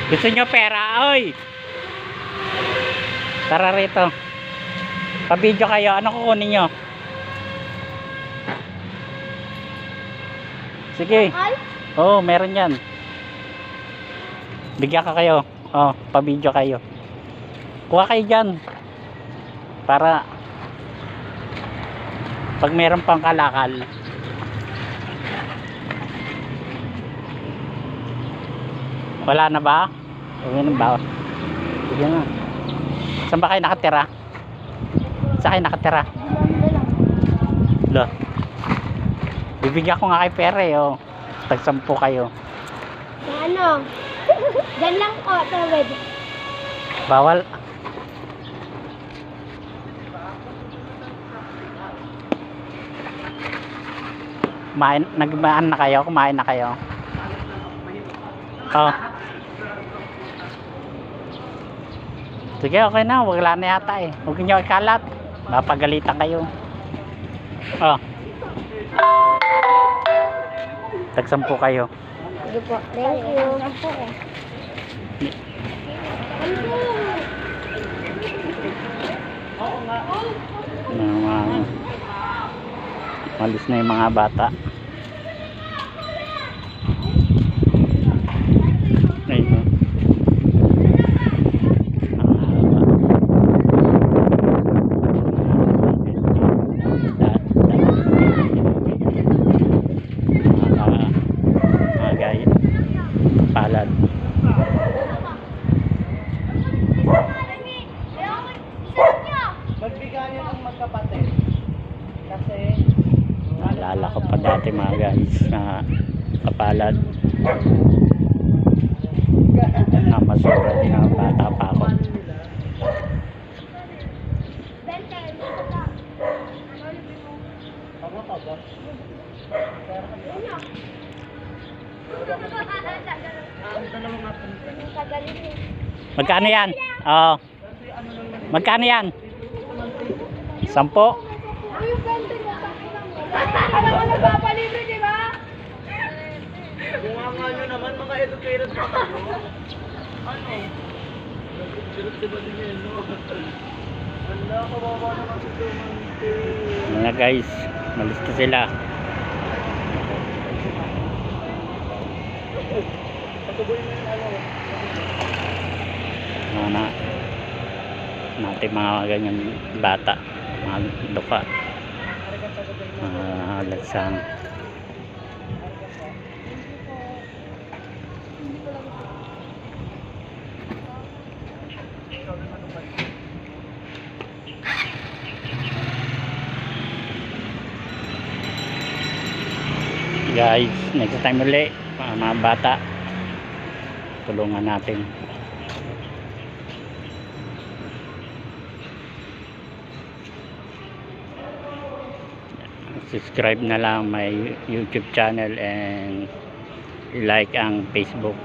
Gusto nyo pera? Oy! Tara rito. Pa-video kayo. Ano kukunin nyo? Sige. Oo, meron yan. Bigyan ka kayo. Oh, pa-video kayo. Kuha kayo dyan. Para pag meron pang kalakal. Wala na ba? Uwi na ba? Sige na. Saan ba kayo nakatira? Saan kayo nakatira? Lo. Bibigyan ko nga kay pera eh. Oh. Tag-10 kayo. Ano? Diyan lang po, tawid. Bawal. Nagmaan na kayo? Kumain na kayo? Oh. Sige, okay na. Wala na yata eh. Huwag nyo ikalat. Mapagalitan kayo. Oh. Tag-10 kayo. Sige po. Thank you. Malis na yung mga bata. Ayun. Mga guys, palad. Magbigay niyo ng magkapatid. Kasi Naalala ko pa dati mga guys na kapalad na masura din ang bata pa ako. tama pa ba? Magkano yan? Oo. Magkano yan? 10? Ano mo nagpapalibre, di ba? Bunga nga nyo naman, mga educated pa kayo. Ano? Sirap-sirap din yun, no? Wala, kawawa naman si Tumante. Mga guys, malis na sila. Patuloy mo yung ano. Natin mga ganyan bata, mga duka, mga lagsang. Guys, next time ulit mga bata, tulungan natin. Subscribe na lang my YouTube channel and like ang Facebook,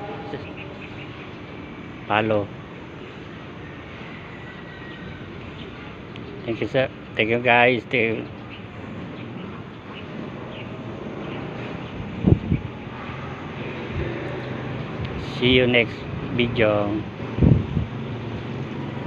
follow. Thank you sir, thank you guys. See you next video.